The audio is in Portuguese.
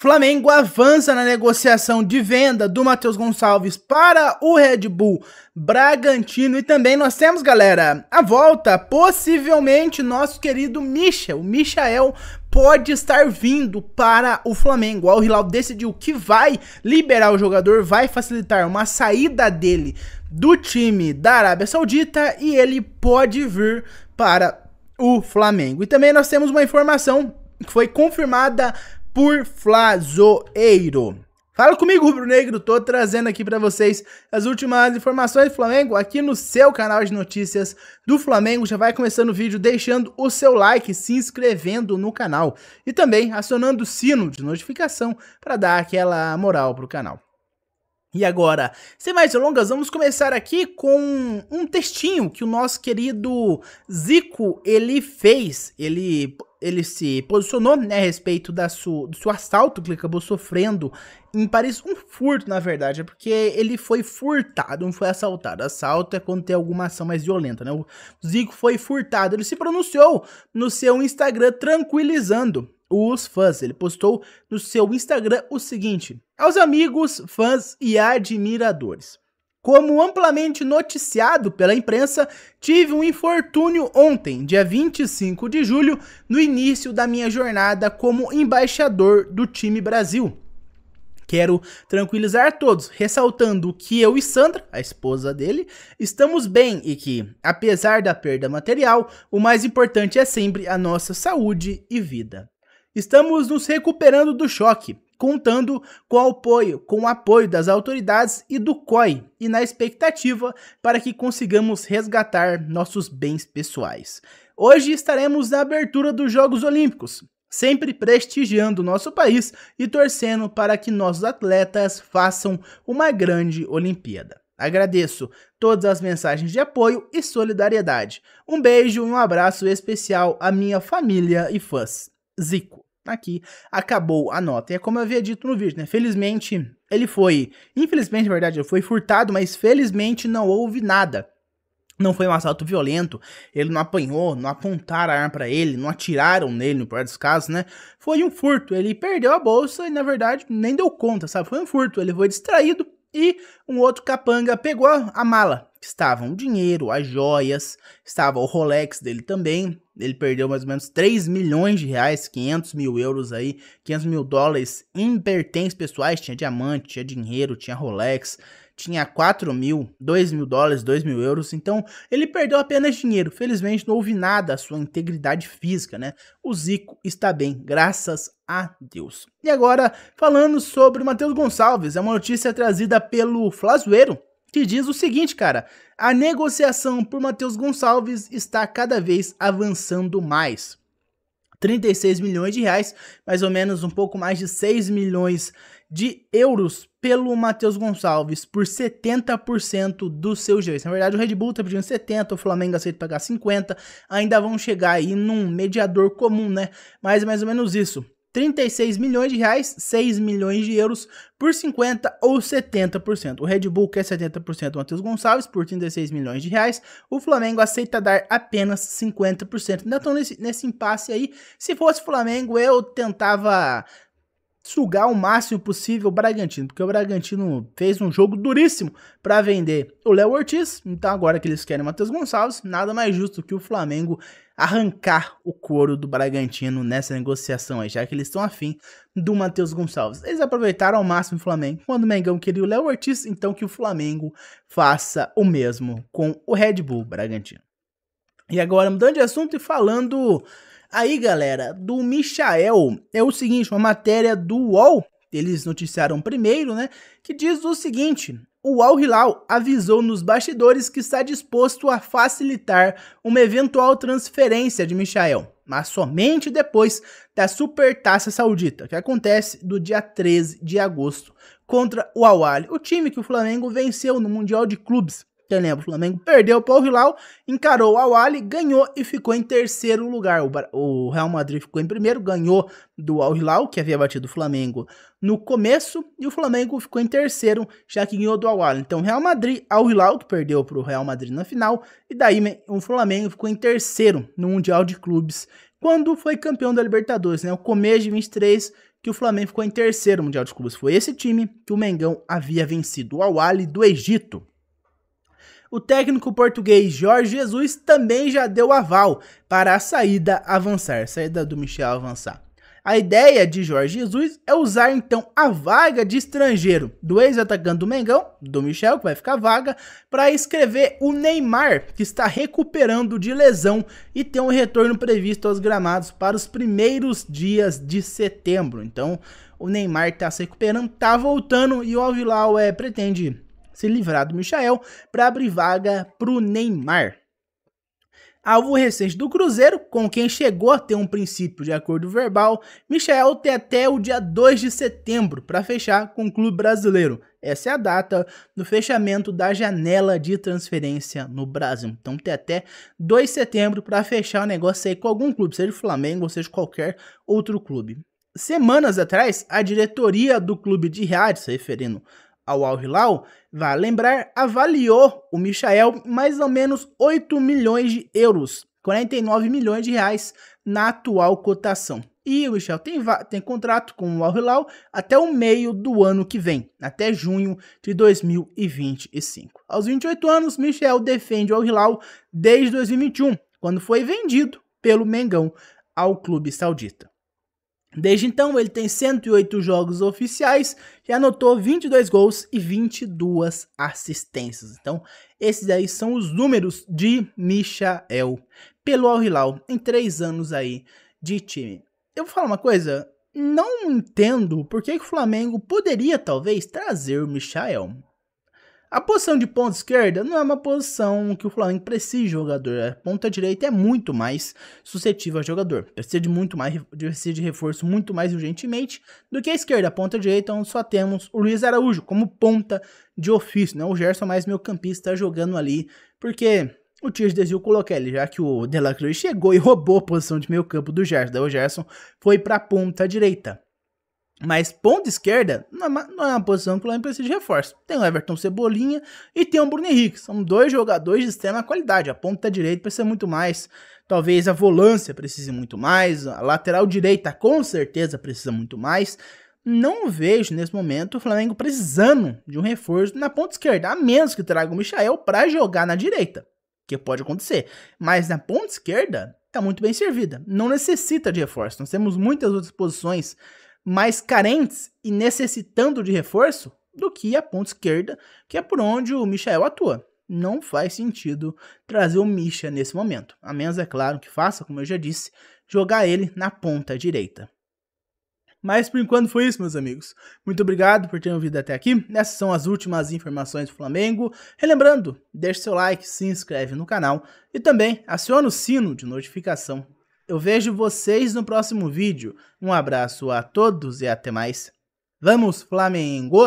Flamengo avança na negociação de venda do Matheus Gonçalves para o Red Bull Bragantino. E também nós temos, galera, a volta, possivelmente, nosso querido Michel. O Michael pode estar vindo para o Flamengo. O Al Hilal decidiu que vai liberar o jogador, vai facilitar uma saída dele do time da Arábia Saudita e ele pode vir para o Flamengo. E também nós temos uma informação que foi confirmada por Flazoeiro. Fala comigo, Rubro Negro, tô trazendo aqui pra vocês as últimas informações do Flamengo aqui no seu canal de notícias do Flamengo. Já vai começando o vídeo deixando o seu like, se inscrevendo no canal e também acionando o sino de notificação para dar aquela moral pro canal. E agora, sem mais delongas, vamos começar aqui com um textinho que o nosso querido Zico, ele fez. Ele se posicionou, né, a respeito do seu assalto que ele acabou sofrendo em Paris. Um furto, na verdade, é porque ele foi furtado, não foi assaltado. Assalto é quando tem alguma ação mais violenta, né? O Zico foi furtado. Ele se pronunciou no seu Instagram tranquilizando os fãs. Ele postou no seu Instagram o seguinte: aos amigos, fãs e admiradores. Como amplamente noticiado pela imprensa, tive um infortúnio ontem, dia 25 de julho, no início da minha jornada como embaixador do time Brasil. Quero tranquilizar todos, ressaltando que eu e Sandra, a esposa dele, estamos bem e que, apesar da perda material, o mais importante é sempre a nossa saúde e vida. Estamos nos recuperando do choque, contando com o apoio das autoridades e do COI, e na expectativa para que consigamos resgatar nossos bens pessoais. Hoje estaremos na abertura dos Jogos Olímpicos, sempre prestigiando nosso país e torcendo para que nossos atletas façam uma grande Olimpíada. Agradeço todas as mensagens de apoio e solidariedade. Um beijo e um abraço especial à minha família e fãs. Zico. Aqui acabou a nota. E é como eu havia dito no vídeo, né? Felizmente, infelizmente, na verdade, ele foi furtado, mas felizmente não houve nada. Não foi um assalto violento, ele não apanhou, não apontaram a arma pra ele, não atiraram nele, no pior dos casos, né? Foi um furto, ele perdeu a bolsa e, na verdade, nem deu conta, sabe? Foi um furto, ele foi distraído e um outro capanga pegou a mala. Estavam o dinheiro, as joias, estava o Rolex dele também. Ele perdeu mais ou menos 3 milhões de reais, 500 mil euros aí, 500 mil dólares em pertences pessoais. Tinha diamante, tinha dinheiro, tinha Rolex, tinha 4 mil, 2 mil dólares, 2 mil euros. Então ele perdeu apenas dinheiro. Felizmente não houve nada à sua integridade física, né? O Zico está bem, graças a Deus. E agora, falando sobre o Matheus Gonçalves, é uma notícia trazida pelo Flazoeiro, que diz o seguinte, cara: a negociação por Matheus Gonçalves está cada vez avançando mais. 36 milhões de reais, mais ou menos um pouco mais de 6 milhões de euros pelo Matheus Gonçalves por 70% dos seus direitos. Na verdade, o Red Bull está pedindo 70%, o Flamengo aceita pagar 50%, ainda vão chegar aí num mediador comum, né? Mas mais ou menos isso. 36 milhões de reais, 6 milhões de euros por 50% ou 70%. O Red Bull quer 70% do Matheus Gonçalves por 36 milhões de reais. O Flamengo aceita dar apenas 50%. Ainda estão nesse impasse aí. Se fosse o Flamengo, eu tentava sugar o máximo possível o Bragantino, porque o Bragantino fez um jogo duríssimo para vender o Léo Ortiz. Então agora que eles querem o Matheus Gonçalves, nada mais justo que o Flamengo arrancar o couro do Bragantino nessa negociação aí, já que eles estão afim do Matheus Gonçalves. Eles aproveitaram ao máximo o Flamengo. Quando o Mengão queria o Léo Ortiz, então que o Flamengo faça o mesmo com o Red Bull Bragantino. E agora, mudando de assunto e falando aí, galera, do Michael, é o seguinte, uma matéria do UOL, eles noticiaram primeiro, né, que diz o seguinte: o Al Hilal avisou nos bastidores que está disposto a facilitar uma eventual transferência de Michael, mas somente depois da Supertaça Saudita, que acontece do dia 13 de agosto contra o Al Ahly, o time que o Flamengo venceu no Mundial de Clubes. Quem lembra, o Flamengo perdeu para o Al Hilal, encarou o Al Ahly, ganhou e ficou em terceiro lugar. O Real Madrid ficou em primeiro, ganhou do Al Hilal, que havia batido o Flamengo no começo, e o Flamengo ficou em terceiro, já que ganhou do Al Ahly. Então, Real Madrid, Al Hilal, que perdeu para o Real Madrid na final, e daí o Flamengo ficou em terceiro no Mundial de Clubes, quando foi campeão da Libertadores, né? O começo de 23, que o Flamengo ficou em terceiro no Mundial de Clubes. Foi esse time que o Mengão havia vencido, o Al-Ahly do Egito. O técnico português Jorge Jesus também já deu aval para a saída do Michel avançar. A ideia de Jorge Jesus é usar então a vaga de estrangeiro do ex-atacante do Mengão, do Michel, que vai ficar vaga, para inscrever o Neymar, que está recuperando de lesão e tem um retorno previsto aos gramados para os primeiros dias de setembro. Então o Neymar está se recuperando, está voltando e o Al Hilal pretende se livrar do Michel para abrir vaga para o Neymar. Alvo recente do Cruzeiro, com quem chegou a ter um princípio de acordo verbal, Michel tem até o dia 2 de setembro para fechar com o clube brasileiro. Essa é a data do fechamento da janela de transferência no Brasil. Então tem até 2 de setembro para fechar o negócio aí com algum clube, seja o Flamengo ou seja qualquer outro clube. Semanas atrás, a diretoria do clube de Riad, se referindo ao Al Hilal, vai lembrar, avaliou o Michel em mais ou menos 8 milhões de euros, 49 milhões de reais na atual cotação. E o Michel tem contrato com o Al Hilal até o meio do ano que vem, até junho de 2025. Aos 28 anos, Michel defende o Al Hilal desde 2021, quando foi vendido pelo Mengão ao clube saudita. Desde então, ele tem 108 jogos oficiais e anotou 22 gols e 22 assistências. Então, esses aí são os números de Michel pelo Al Hilal em 3 anos aí de time. Eu vou falar uma coisa, não entendo por que o Flamengo poderia talvez trazer o Michel. A posição de ponta esquerda não é uma posição que o Flamengo precisa de jogador. A ponta direita é muito mais suscetível a jogador. Precisa de reforço muito mais urgentemente do que a esquerda. A ponta direita, onde só temos o Luiz Araújo como ponta de ofício, né? O Gerson mais meio campista jogando ali, porque o Tite decidiu colocar ele, já que o De La Cruz chegou e roubou a posição de meio campo do Gerson. Daí o Gerson foi para a ponta direita. Mas ponta esquerda não é uma posição que o Flamengo precisa de reforço. Tem o Everton Cebolinha e tem o Bruno Henrique. São 2 jogadores de extrema qualidade. A ponta direita precisa muito mais. Talvez a volância precise muito mais. A lateral direita com certeza precisa muito mais. Não vejo nesse momento o Flamengo precisando de um reforço na ponta esquerda. A menos que traga o Michel para jogar na direita. Que pode acontecer. Mas na ponta esquerda está muito bem servida. Não necessita de reforço. Nós temos muitas outras posições mais carentes e necessitando de reforço do que a ponta esquerda, que é por onde o Michel atua. Não faz sentido trazer o Micha nesse momento, a menos, é claro, que faça, como eu já disse, jogar ele na ponta direita. Mas por enquanto foi isso, meus amigos. Muito obrigado por terem ouvido até aqui. Essas são as últimas informações do Flamengo. Relembrando, deixe seu like, se inscreve no canal e também aciona o sino de notificação. Eu vejo vocês no próximo vídeo. Um abraço a todos e até mais. Vamos, Flamengo!